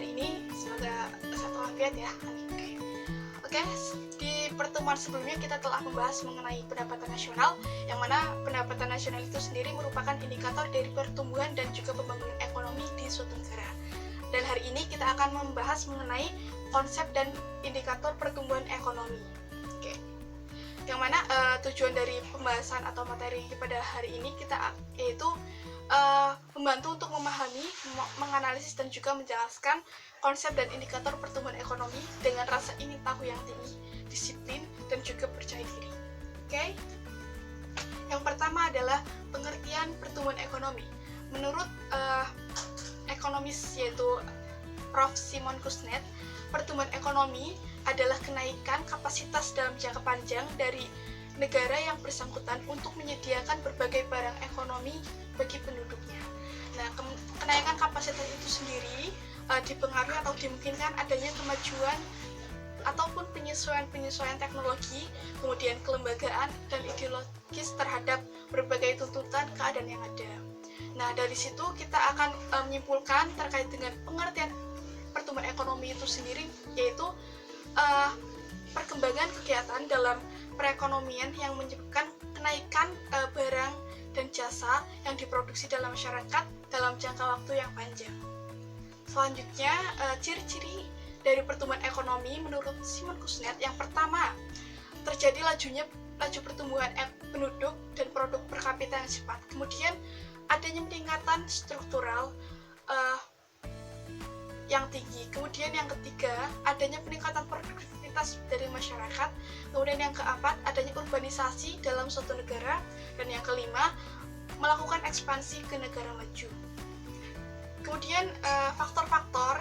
hari ini. Semoga sehat walafiat ya. Oke, di pertemuan sebelumnya kita telah membahas mengenai pendapatan nasional, yang mana pendapatan nasional itu sendiri merupakan indikator dari pertumbuhan dan juga pembangunan ekonomi di suatu negara. Dan hari ini kita akan membahas mengenai konsep dan indikator pertumbuhan ekonomi. Oke. Yang mana tujuan dari pembahasan atau materi pada hari ini yaitu membantu untuk memahami, menganalisis dan juga menjelaskan konsep dan indikator pertumbuhan ekonomi dengan rasa ingin tahu yang tinggi, disiplin, dan juga percaya diri. Oke? Yang pertama adalah pengertian pertumbuhan ekonomi. Menurut ekonomis yaitu Prof. Simon Kuznets, pertumbuhan ekonomi adalah kenaikan kapasitas dalam jangka panjang dari negara yang bersangkutan untuk menyediakan berbagai barang ekonomi bagi penduduknya. Nah, kenaikan kapasitas itu sendiri dipengaruhi atau dimungkinkan adanya kemajuan ataupun penyesuaian teknologi, kemudian kelembagaan dan ideologis terhadap berbagai tuntutan keadaan yang ada. Nah, dari situ kita akan menyimpulkan terkait dengan pengertian pertumbuhan ekonomi itu sendiri, yaitu perkembangan kegiatan dalam perekonomian yang menyebabkan kenaikan barang dan jasa yang diproduksi dalam masyarakat dalam jangka waktu yang panjang. Selanjutnya, ciri-ciri dari pertumbuhan ekonomi menurut Simon Kuznets, yang pertama, terjadi laju pertumbuhan penduduk dan produk per kapita yang cepat. Kemudian, adanya peningkatan struktural yang tinggi. Kemudian yang ketiga, adanya peningkatan produktivitas dari masyarakat. Kemudian yang keempat, adanya urbanisasi dalam suatu negara. Dan yang kelima, melakukan ekspansi ke negara maju. Kemudian faktor-faktor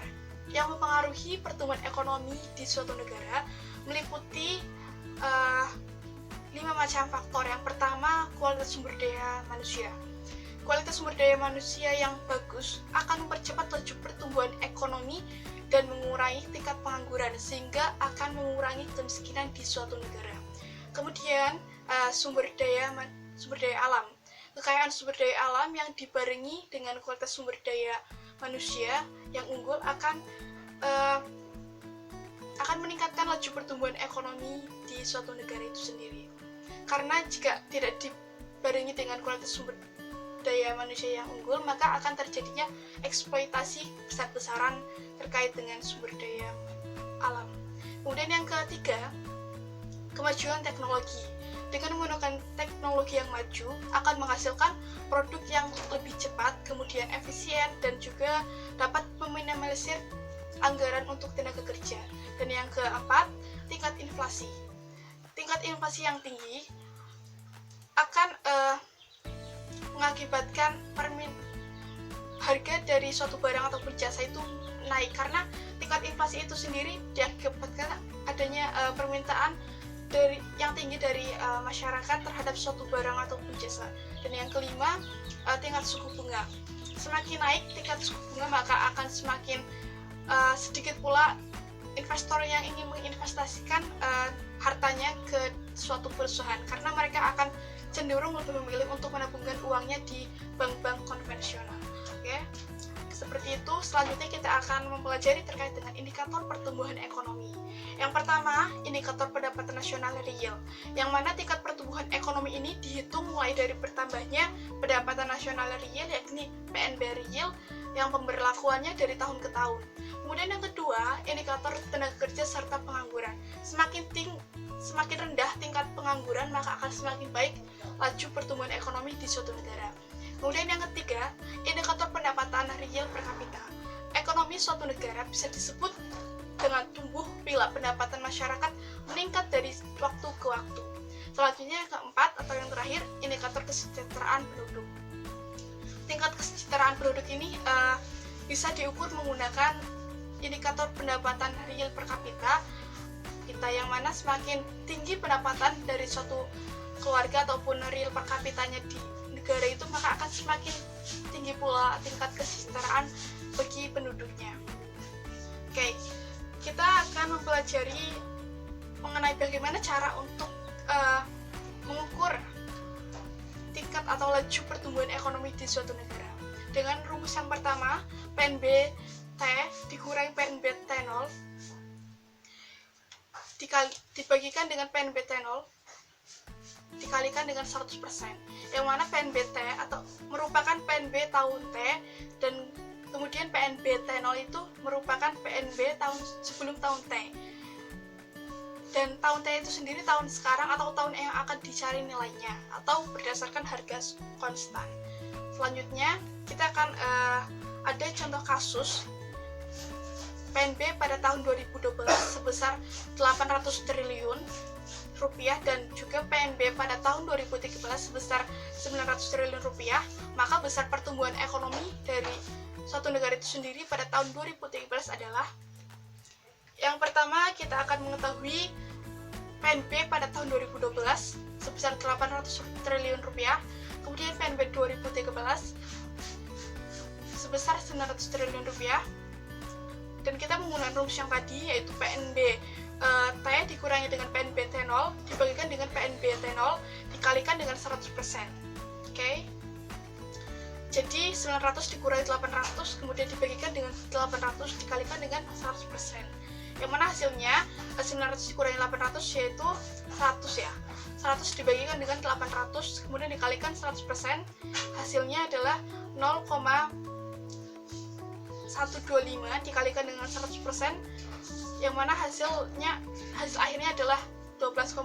yang mempengaruhi pertumbuhan ekonomi di suatu negara meliputi 5 macam faktor. Yang pertama, kualitas sumber daya manusia. Kualitas sumber daya manusia yang bagus akan mempercepat laju pertumbuhan ekonomi dan mengurangi tingkat pengangguran, sehingga akan mengurangi kemiskinan di suatu negara. Kemudian sumber daya alam. Kekayaan sumber daya alam yang dibarengi dengan kualitas sumber daya manusia yang unggul akan meningkatkan laju pertumbuhan ekonomi di suatu negara itu sendiri. Karena jika tidak dibarengi dengan kualitas sumber daya manusia yang unggul, maka akan terjadinya eksploitasi besar-besaran terkait dengan sumber daya alam. Kemudian yang ketiga, kemajuan teknologi. Dengan menggunakan teknologi yang maju akan menghasilkan produk yang lebih cepat, kemudian efisien, dan juga dapat meminimalisir anggaran untuk tenaga kerja. Dan yang keempat, tingkat inflasi. Tingkat inflasi yang tinggi akan mengakibatkan harga dari suatu barang ataupun jasa itu naik, karena tingkat inflasi itu sendiri diakibatkan adanya permintaan yang tinggi dari masyarakat terhadap suatu barang ataupun jasa. Dan yang kelima, tingkat suku bunga. Semakin naik tingkat suku bunga, maka akan semakin sedikit pula investor yang ingin menginvestasikan hartanya ke suatu perusahaan, karena mereka akan cenderung lebih memilih untuk menabungkan uangnya di bank-bank konvensional. Oke, seperti itu. Selanjutnya kita akan mempelajari terkait dengan indikator pertumbuhan ekonomi. Yang pertama, indikator pendapatan nasional real, yang mana tingkat pertumbuhan ekonomi ini dihitung mulai dari bertambahnya pendapatan nasional real, yakni PNB real, yang pemberlakuannya dari tahun ke tahun. Kemudian yang kedua, indikator tenaga kerja serta pengangguran. Semakin rendah tingkat pengangguran, maka akan semakin baik laju pertumbuhan ekonomi di suatu negara. Kemudian yang ketiga, indikator pendapatan real per kapita. Ekonomi suatu negara bisa disebut dengan tumbuh bila pendapatan masyarakat meningkat dari waktu ke waktu. Selanjutnya yang keempat atau yang terakhir, indikator kesejahteraan penduduk. Tingkat kesejahteraan penduduk ini bisa diukur menggunakan indikator pendapatan real per kapita, yang mana semakin tinggi pendapatan dari suatu keluarga ataupun real per kapitanya di negara itu, maka akan semakin tinggi pula tingkat kesejahteraan bagi penduduknya. Oke, kita akan mempelajari mengenai bagaimana cara untuk mengukur tingkat atau laju pertumbuhan ekonomi di suatu negara. Dengan rumus yang pertama, PNB T dikurangi PNB T0 dibagikan dengan PNB T0 dikalikan dengan 100%, yang mana PNB T atau merupakan PNB tahun T dan kemudian PNB T0 itu merupakan PNB tahun sebelum tahun T, dan tahun T itu sendiri tahun sekarang atau tahun yang akan dicari nilainya atau berdasarkan harga konstan. Selanjutnya kita akan ada contoh kasus PNB pada tahun 2012 sebesar 800 triliun rupiah dan juga PNB pada tahun 2013 sebesar 900 triliun rupiah, maka besar pertumbuhan ekonomi dari suatu negara itu sendiri pada tahun 2013 adalah: yang pertama, kita akan mengetahui PNB pada tahun 2012 sebesar 800 triliun rupiah, kemudian PNB 2013 sebesar 900 triliun rupiah, dan kita menggunakan rumus yang tadi, yaitu PNB T dikurangi dengan PNB T0 dibagikan dengan PNB T0 dikalikan dengan 100%. Oke. Jadi 900 dikurangi 800 kemudian dibagikan dengan 800 dikalikan dengan 100%. Yang mana hasilnya 900 dikurangi 800 yaitu 100 ya. 100 dibagikan dengan 800 kemudian dikalikan 100%, hasilnya adalah 0,125 dikalikan dengan 100%, yang mana hasil akhirnya adalah 12,5%.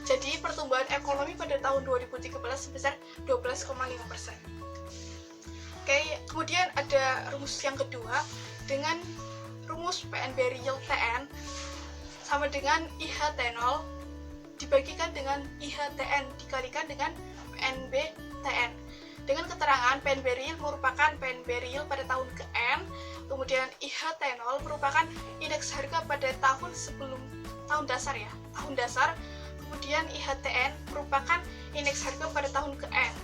Jadi pertumbuhan ekonomi pada tahun 2013 sebesar 12,5%. Oke, kemudian ada rumus yang kedua dengan rumus PNB real TN sama dengan IHT0 dibagikan dengan IHTN dikalikan dengan PNB TN. Dengan keterangan PNB real merupakan PNB real pada tahun ke N, kemudian IHT0 merupakan indeks harga pada tahun sebelum tahun dasar ya, tahun dasar, kemudian IHTN merupakan indeks harga pada tahun ke N,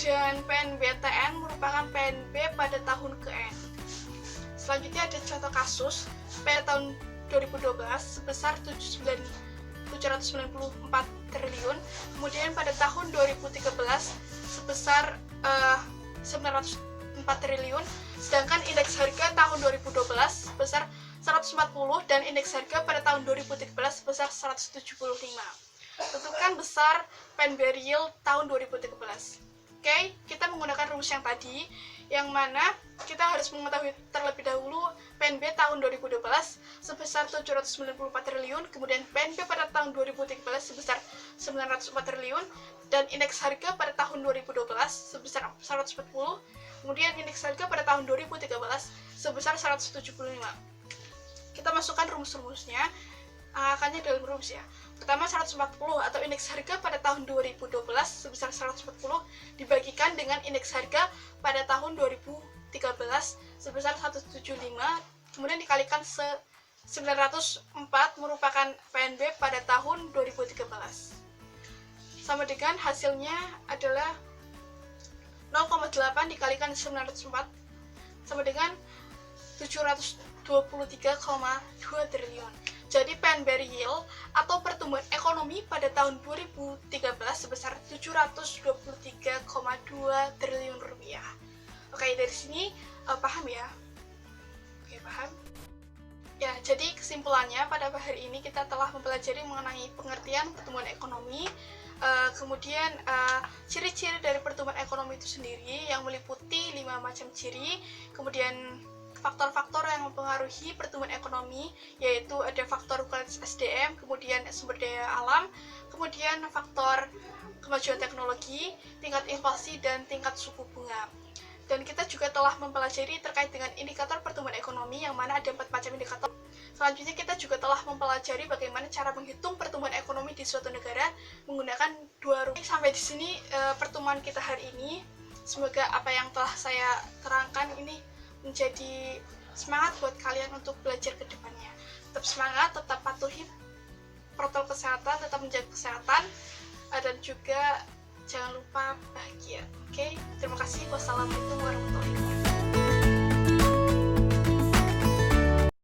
dan PNBTN merupakan PNB pada tahun ke N. Selanjutnya ada contoh kasus pada tahun 2012 sebesar 794 triliun, kemudian pada tahun 2013 sebesar 904 triliun, sedangkan indeks harga tahun 2012 sebesar 140 dan indeks harga pada tahun 2013 sebesar 175. Tentukan besar PNB real tahun 2013. Oke, kita menggunakan rumus yang tadi, yang mana kita harus mengetahui terlebih dahulu PNB tahun 2012 sebesar 794 triliun, kemudian PNB pada tahun 2013 sebesar 904 triliun, dan indeks harga pada tahun 2012 sebesar 140, kemudian indeks harga pada tahun 2013 sebesar 175. Kita masukkan rumus-rumusnya, angkanya dalam rumus ya. Pertama 140 atau indeks harga pada tahun 2012 sebesar 140 dibagikan dengan indeks harga pada tahun 2013 sebesar 175, kemudian dikalikan 904 merupakan PNB pada tahun 2013. Sama dengan hasilnya adalah 0,8 dikalikan 904 sama dengan 723,2 triliun. Jadi PNB real atau pertumbuhan ekonomi pada tahun 2013 sebesar 723,2 triliun rupiah. Oke, dari sini paham ya? Oke, paham? Ya, jadi kesimpulannya pada hari ini kita telah mempelajari mengenai pengertian pertumbuhan ekonomi, kemudian ciri-ciri dari pertumbuhan ekonomi itu sendiri yang meliputi 5 macam ciri, kemudian faktor-faktor yang mempengaruhi pertumbuhan ekonomi, yaitu ada faktor kualitas SDM, kemudian sumber daya alam, kemudian faktor kemajuan teknologi, tingkat inflasi, dan tingkat suku bunga. Dan kita juga telah mempelajari terkait dengan indikator pertumbuhan ekonomi, yang mana ada 4 macam indikator. Selanjutnya kita juga telah mempelajari bagaimana cara menghitung pertumbuhan ekonomi di suatu negara menggunakan 2 rumus. Sampai di sini pertemuan kita hari ini. Semoga apa yang telah saya terangkan ini menjadi semangat buat kalian untuk belajar ke depannya. Tetap semangat, tetap patuhi protokol kesehatan, tetap menjaga kesehatan, dan juga jangan lupa bahagia. Oke, terima kasih. Wassalamualaikum warahmatullahi wabarakatuh.